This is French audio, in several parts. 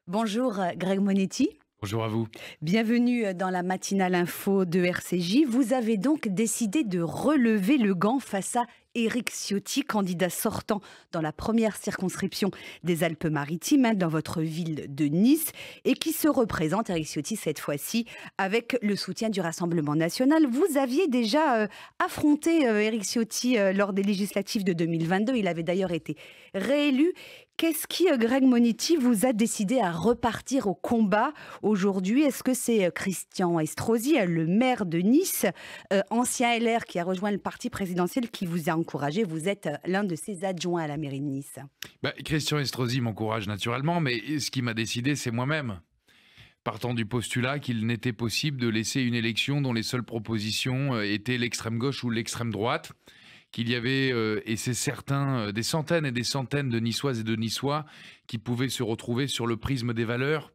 Bonjour Greg Monetti, Bonjour à vous. bienvenue dans la matinale info de RCJ. Vous avez donc décidé de relever le gant face à Éric Ciotti, candidat sortant dans la première circonscription des Alpes-Maritimes, dans votre ville de Nice, et qui se représente, Éric Ciotti, cette fois-ci, avec le soutien du Rassemblement national. Vous aviez déjà affronté Éric Ciotti lors des législatives de 2022. Il avait d'ailleurs été réélu. Qu'est-ce qui, Greg Monetti, vous a décidé à repartir au combat aujourd'hui? Est-ce que c'est Christian Estrosi, le maire de Nice, ancien LR qui a rejoint le parti présidentiel, qui vous a encouragé? Vous êtes l'un de ses adjoints à la mairie de Nice. Christian Estrosi m'encourage naturellement, mais ce qui m'a décidé, c'est moi-même. Partant du postulat qu'il n'était possible de laisser une élection dont les seules propositions étaient l'extrême gauche ou l'extrême droite, qu'il y avait, et c'est certain, des centaines et des centaines de Niçoises et de Niçois qui pouvaient se retrouver sur le prisme des valeurs.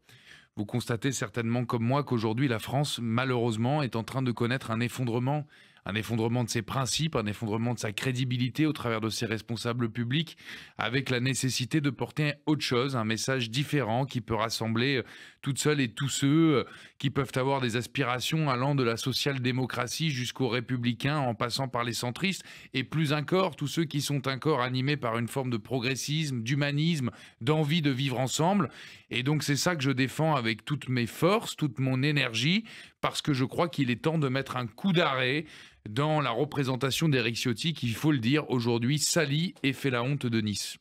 Vous constatez certainement comme moi qu'aujourd'hui la France, malheureusement, est en train de connaître un effondrement de ses principes, un effondrement de sa crédibilité au travers de ses responsables publics, avec la nécessité de porter autre chose, un message différent qui peut rassembler toutes celles et tous ceux qui peuvent avoir des aspirations allant de la social-démocratie jusqu'aux républicains, en passant par les centristes, et plus encore, tous ceux qui sont encore animés par une forme de progressisme, d'humanisme, d'envie de vivre ensemble. Et donc c'est ça que je défends avec toutes mes forces, toute mon énergie, parce que je crois qu'il est temps de mettre un coup d'arrêt dans la représentation d'Éric Ciotti, qui, il faut le dire, aujourd'hui salit et fait la honte de Nice.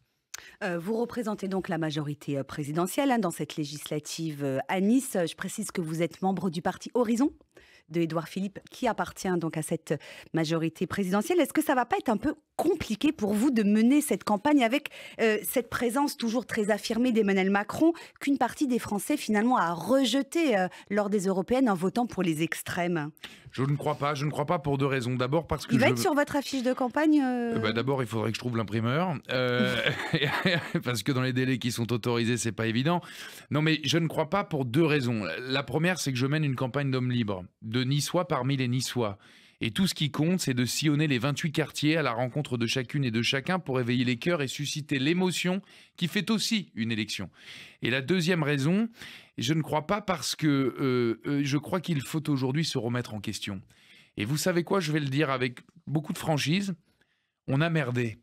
Vous représentez donc la majorité présidentielle dans cette législative à Nice. Je précise que vous êtes membre du parti Horizon de Édouard Philippe, qui appartient donc à cette majorité présidentielle. Est-ce que ça va pas être un peu compliqué pour vous de mener cette campagne avec cette présence toujours très affirmée d'Emmanuel Macron, qu'une partie des Français finalement a rejeté lors des européennes en votant pour les extrêmes? Je ne crois pas pour deux raisons. D'abord parce que Il va être sur votre affiche de campagne D'abord, il faudrait que je trouve l'imprimeur, parce que dans les délais qui sont autorisés, c'est pas évident. Non, mais je ne crois pas pour deux raisons. La première, c'est que je mène une campagne d'hommes libres, de Niçois parmi les Niçois. Et tout ce qui compte, c'est de sillonner les 28 quartiers à la rencontre de chacune et de chacun pour éveiller les cœurs et susciter l'émotion qui fait aussi une élection. Et la deuxième raison, je ne crois pas parce que je crois qu'il faut aujourd'hui se remettre en question. Et vous savez quoi, je vais le dire avec beaucoup de franchise, on a merdé.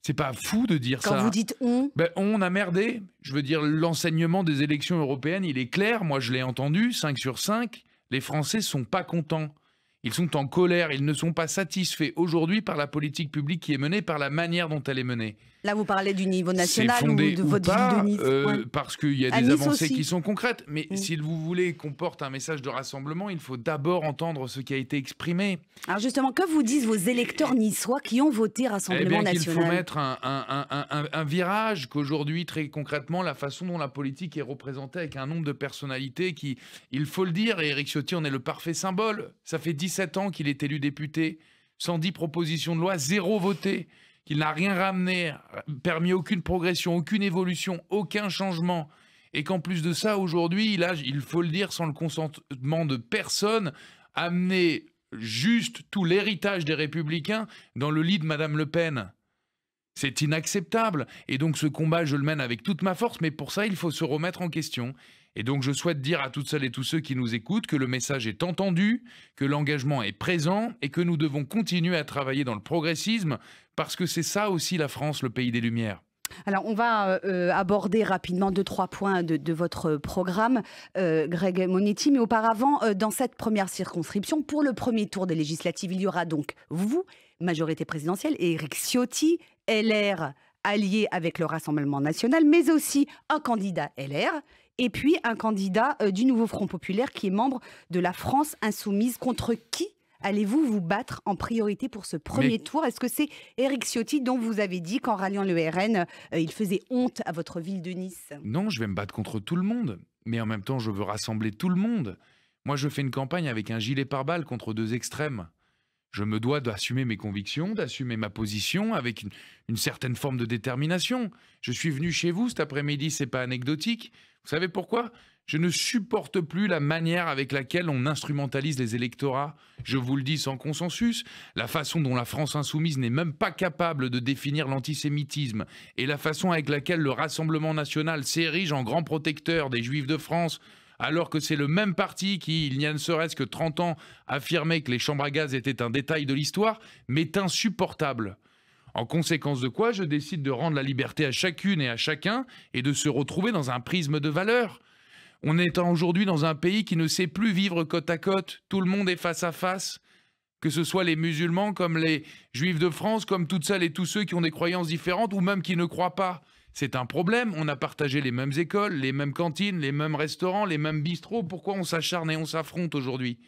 C'est pas fou de dire quand ça. vous dites on? On a merdé. Je veux dire, l'enseignement des élections européennes, il est clair. Moi, je l'ai entendu, 5 sur 5. Les Français sont pas contents. Ils sont en colère. Ils ne sont pas satisfaits aujourd'hui par la politique publique qui est menée, par la manière dont elle est menée. Là, vous parlez du niveau national C'est ou fondé de ou votre pas, ville de Nice? Ouais. parce qu'il y a À des Nice avancées aussi. qui sont concrètes. Mais si vous voulez qu'on porte un message de rassemblement, il faut d'abord entendre ce qui a été exprimé. Alors justement, que vous disent vos électeurs niçois qui ont voté Rassemblement Qu'il national? faut mettre un virage, qu'aujourd'hui, très concrètement, la façon dont la politique est représentée avec un nombre de personnalités qui, il faut le dire, et Éric Ciotti en est le parfait symbole. Ça fait 17 ans qu'il est élu député, 110 propositions de loi, 0 voté, qu'il n'a rien ramené, permis aucune progression, aucune évolution, aucun changement. Et qu'en plus de ça, aujourd'hui, il faut le dire, sans le consentement de personne, amené juste tout l'héritage des Républicains dans le lit de Madame Le Pen. C'est inacceptable. Et donc ce combat, je le mène avec toute ma force, mais pour ça, il faut se remettre en question. Et donc je souhaite dire à toutes celles et tous ceux qui nous écoutent que le message est entendu, que l'engagement est présent et que nous devons continuer à travailler dans le progressisme, parce que c'est ça aussi la France, le pays des Lumières. Alors, on va aborder rapidement 2-3 points de votre programme, Greg Monetti. Mais auparavant, dans cette première circonscription, pour le premier tour des législatives, il y aura donc vous, majorité présidentielle, et Éric Ciotti, LR, allié avec le Rassemblement national, mais aussi un candidat LR, et puis un candidat du Nouveau Front populaire qui est membre de la France insoumise. Contre qui allez-vous vous battre en priorité pour ce premier tour? Est-ce que c'est Éric Ciotti dont vous avez dit qu'en ralliant le RN, il faisait honte à votre ville de Nice? Non, je vais me battre contre tout le monde. Mais en même temps, je veux rassembler tout le monde. Moi, je fais une campagne avec un gilet pare-balles contre deux extrêmes. Je me dois d'assumer mes convictions, d'assumer ma position avec une certaine forme de détermination. Je suis venu chez vous cet après-midi, c'est pas anecdotique. Vous savez pourquoi? Je ne supporte plus la manière avec laquelle on instrumentalise les électorats. Je vous le dis sans consensus, la façon dont la France insoumise n'est même pas capable de définir l'antisémitisme et la façon avec laquelle le Rassemblement national s'érige en grand protecteur des Juifs de France, alors que c'est le même parti qui, il n'y a ne serait-ce que 30 ans, affirmait que les chambres à gaz étaient un détail de l'histoire, m'est insupportable. En conséquence de quoi, je décide de rendre la liberté à chacune et à chacun et de se retrouver dans un prisme de valeurs. On est aujourd'hui dans un pays qui ne sait plus vivre côte à côte. Tout le monde est face à face. Que ce soit les musulmans comme les juifs de France, comme toutes celles et tous ceux qui ont des croyances différentes ou même qui ne croient pas. C'est un problème. On a partagé les mêmes écoles, les mêmes cantines, les mêmes restaurants, les mêmes bistrots. Pourquoi on s'acharne et on s'affronte aujourd'hui?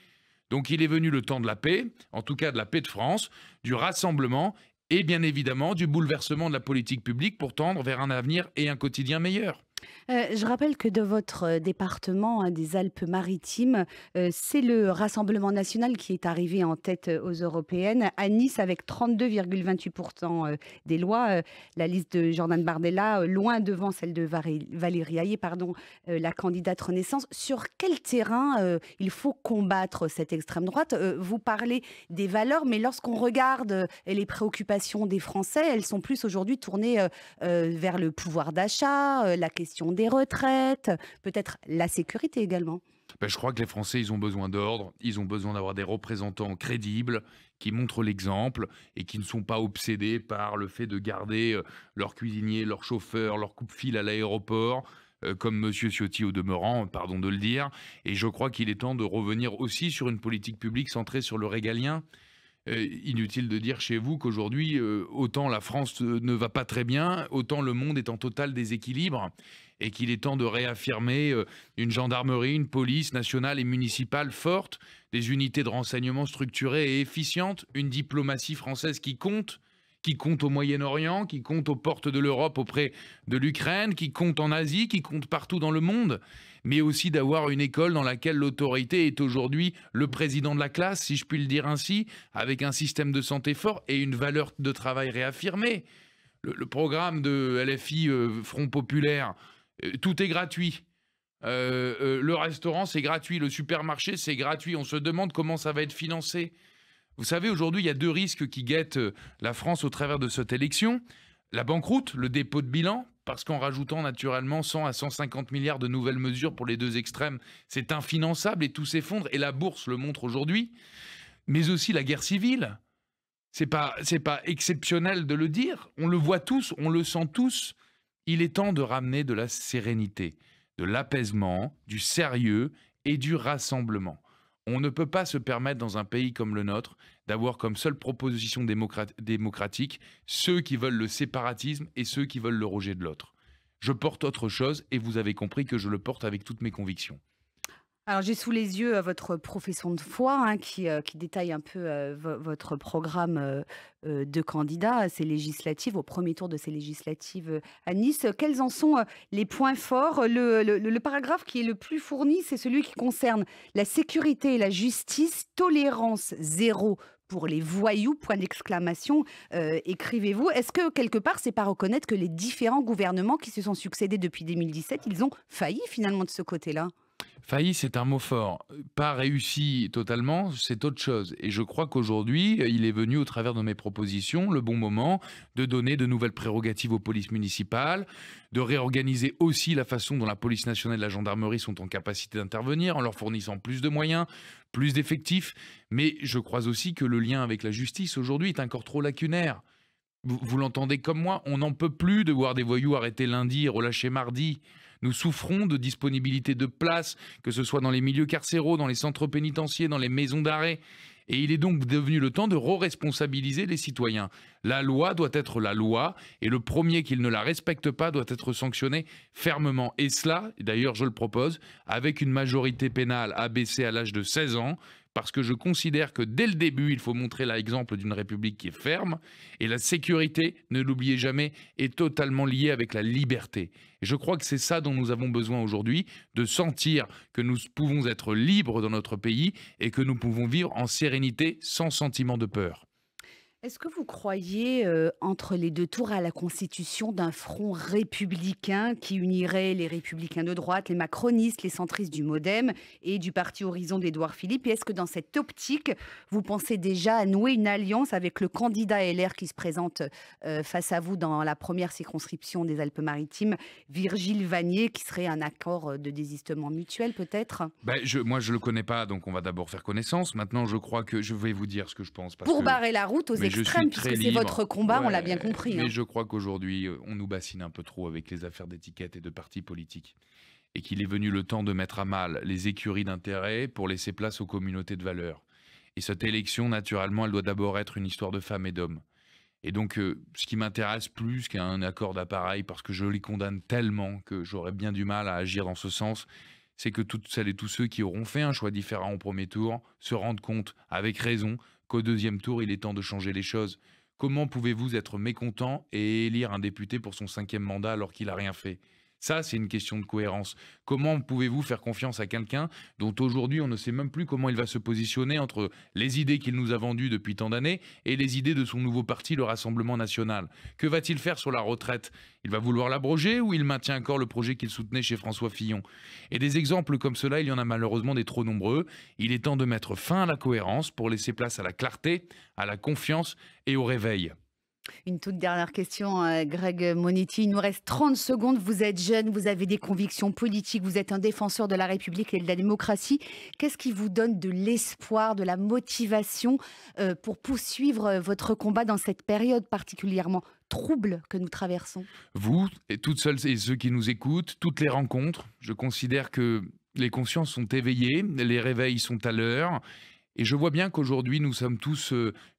Donc il est venu le temps de la paix, en tout cas de la paix de France, du rassemblement et bien évidemment du bouleversement de la politique publique pour tendre vers un avenir et un quotidien meilleur. Je rappelle que de votre département, hein, des Alpes-Maritimes, c'est le Rassemblement national qui est arrivé en tête aux européennes. À Nice, avec 32,28% des lois, la liste de Jordan Bardella, loin devant celle de Valérie Hayé, pardon, la candidate Renaissance. Sur quel terrain il faut combattre cette extrême droite? Vous parlez des valeurs, mais lorsqu'on regarde les préoccupations des Français, elles sont plus aujourd'hui tournées vers le pouvoir d'achat, la question des retraites, peut-être la sécurité également. Ben, je crois que les Français, ils ont besoin d'ordre, ils ont besoin d'avoir des représentants crédibles qui montrent l'exemple et qui ne sont pas obsédés par le fait de garder leur cuisinier, leur chauffeur, leur coupe-fil à l'aéroport, comme Monsieur Ciotti au demeurant, pardon de le dire. Et je crois qu'il est temps de revenir aussi sur une politique publique centrée sur le régalien. Inutile de dire chez vous qu'aujourd'hui, autant la France ne va pas très bien, autant le monde est en total déséquilibre et qu'il est temps de réaffirmer une gendarmerie, une police nationale et municipale forte, des unités de renseignement structurées et efficientes, une diplomatie française qui compte au Moyen-Orient, qui compte aux portes de l'Europe auprès de l'Ukraine, qui compte en Asie, qui compte partout dans le monde, mais aussi d'avoir une école dans laquelle l'autorité est aujourd'hui le président de la classe, si je puis le dire ainsi, avec un système de santé fort et une valeur de travail réaffirmée. Le programme de LFI Front Populaire, tout est gratuit. Le restaurant, c'est gratuit. Le supermarché, c'est gratuit. On se demande comment ça va être financé. Vous savez, aujourd'hui, il y a deux risques qui guettent la France au travers de cette élection. La banqueroute, le dépôt de bilan, parce qu'en rajoutant naturellement 100 à 150 milliards de nouvelles mesures pour les deux extrêmes, c'est infinançable et tout s'effondre. Et la bourse le montre aujourd'hui. Mais aussi la guerre civile. C'est pas exceptionnel de le dire. On le voit tous, on le sent tous. Il est temps de ramener de la sérénité, de l'apaisement, du sérieux et du rassemblement. On ne peut pas se permettre dans un pays comme le nôtre d'avoir comme seule proposition démocratique ceux qui veulent le séparatisme et ceux qui veulent le rejet de l'autre. Je porte autre chose et vous avez compris que je le porte avec toutes mes convictions. Alors j'ai sous les yeux votre profession de foi, hein, qui détaille un peu votre programme de candidat à ces législatives, au premier tour de ces législatives à Nice. Quels en sont les points forts? Le paragraphe qui est le plus fourni, c'est celui qui concerne la sécurité et la justice, tolérance zéro pour les voyous, point d'exclamation, écrivez-vous. Est-ce que quelque part, c'est pas reconnaître que les différents gouvernements qui se sont succédés depuis 2017, ils ont failli finalement de ce côté-là? Failli, c'est un mot fort. Pas réussi totalement, c'est autre chose. Et je crois qu'aujourd'hui, il est venu, au travers de mes propositions, le bon moment de donner de nouvelles prérogatives aux polices municipales, de réorganiser aussi la façon dont la police nationale et la gendarmerie sont en capacité d'intervenir, en leur fournissant plus de moyens, plus d'effectifs. Mais je crois aussi que le lien avec la justice, aujourd'hui, est encore trop lacunaire. Vous l'entendez comme moi, on n'en peut plus de voir des voyous arrêtés lundi et relâchés mardi. Nous souffrons de disponibilité de places, que ce soit dans les milieux carcéraux, dans les centres pénitentiaires, dans les maisons d'arrêt. Et il est donc devenu le temps de re-responsabiliser les citoyens. La loi doit être la loi, et le premier qui ne la respecte pas doit être sanctionné fermement. Et cela, d'ailleurs je le propose, avec une majorité pénale abaissée à l'âge de 16 ans, parce que je considère que dès le début, il faut montrer l'exemple d'une République qui est ferme, et la sécurité, ne l'oubliez jamais, est totalement liée avec la liberté. Et je crois que c'est ça dont nous avons besoin aujourd'hui, de sentir que nous pouvons être libres dans notre pays et que nous pouvons vivre en sérénité sans sentiment de peur. Est-ce que vous croyez, entre les 2 tours à la constitution d'un front républicain qui unirait les républicains de droite, les macronistes, les centristes du MoDem et du parti Horizon d'Édouard Philippe? Et est-ce que dans cette optique, vous pensez déjà à nouer une alliance avec le candidat LR qui se présente, face à vous dans la première circonscription des Alpes-Maritimes, Virgile Vanier, qui serait un accord, de désistement mutuel peut-être? Moi, je le connais pas, donc on va d'abord faire connaissance. Maintenant, je crois que je vais vous dire ce que je pense. Parce Pour que barrer la route aux mais je extrêmes, suis très puisque c'est libre. votre combat, on l'a bien Ouais, compris, mais hein. je crois qu'aujourd'hui, on nous bassine un peu trop avec les affaires d'étiquette et de partis politiques. Et qu'il est venu le temps de mettre à mal les écuries d'intérêt pour laisser place aux communautés de valeurs. Et cette élection, naturellement, elle doit d'abord être une histoire de femmes et d'hommes. Et donc, ce qui m'intéresse plus qu'un accord d'appareil, parce que je les condamne tellement que j'aurais bien du mal à agir dans ce sens, c'est que toutes celles et tous ceux qui auront fait un choix différent au premier tour se rendent compte, avec raison, qu'au deuxième tour, il est temps de changer les choses. Comment pouvez-vous être mécontent et élire un député pour son 5e mandat alors qu'il n'a rien fait? Ça, c'est une question de cohérence. Comment pouvez-vous faire confiance à quelqu'un dont aujourd'hui on ne sait même plus comment il va se positionner entre les idées qu'il nous a vendues depuis tant d'années et les idées de son nouveau parti, le Rassemblement national? Que va-t-il faire sur la retraite? Il va vouloir l'abroger ou il maintient encore le projet qu'il soutenait chez François Fillon? Et des exemples comme cela, il y en a malheureusement des trop nombreux. Il est temps de mettre fin à la cohérence pour laisser place à la clarté, à la confiance et au réveil. Une toute dernière question, Greg Monetti. Il nous reste 30 secondes. Vous êtes jeune, vous avez des convictions politiques, vous êtes un défenseur de la République et de la démocratie. Qu'est-ce qui vous donne de l'espoir, de la motivation pour poursuivre votre combat dans cette période particulièrement trouble que nous traversons? Vous, et toutes celles et ceux qui nous écoutent, toutes les rencontres, je considère que les consciences sont éveillées, les réveils sont à l'heure, et je vois bien qu'aujourd'hui nous sommes tous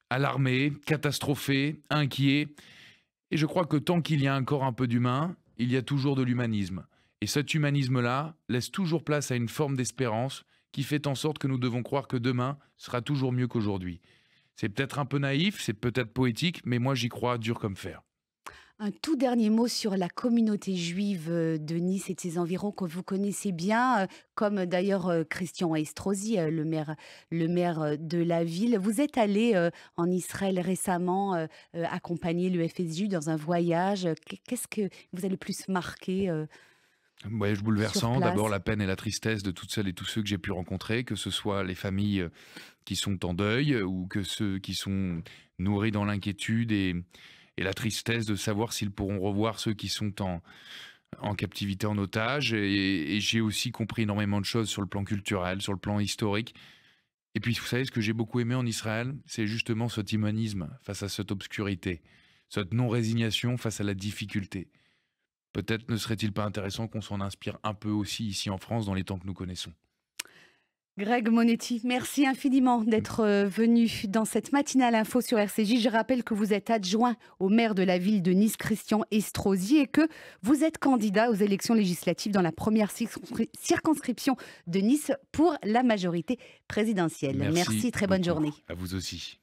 alarmés, catastrophés, inquiets, et je crois que tant qu'il y a encore un peu d'humain, il y a toujours de l'humanisme. Et cet humanisme-là laisse toujours place à une forme d'espérance qui fait en sorte que nous devons croire que demain sera toujours mieux qu'aujourd'hui. C'est peut-être un peu naïf, c'est peut-être poétique, mais moi j'y crois dur comme fer. Un tout dernier mot sur la communauté juive de Nice et de ses environs que vous connaissez bien, comme d'ailleurs Christian Estrosi, le maire de la ville. Vous êtes allé en Israël récemment accompagner le FSJU dans un voyage. Qu'est-ce que vous a le plus marqué Voyage sur bouleversant, d'abord place? la peine et la tristesse de toutes celles et tous ceux que j'ai pu rencontrer, que ce soit les familles qui sont en deuil ou que ceux qui sont nourris dans l'inquiétude et la tristesse de savoir s'ils pourront revoir ceux qui sont en captivité, en otage. Et j'ai aussi compris énormément de choses sur le plan culturel, sur le plan historique. Et puis, vous savez, ce que j'ai beaucoup aimé en Israël, c'est justement cet humanisme face à cette obscurité, cette non-résignation face à la difficulté. Peut-être ne serait-il pas intéressant qu'on s'en inspire un peu aussi ici en France dans les temps que nous connaissons. Greg Monetti, merci infiniment d'être venu dans cette matinale info sur RCJ. Je rappelle que vous êtes adjoint au maire de la ville de Nice, Christian Estrosi, et que vous êtes candidat aux élections législatives dans la première circonscription de Nice pour la majorité présidentielle. Merci, très bonne beaucoup. journée. À vous aussi.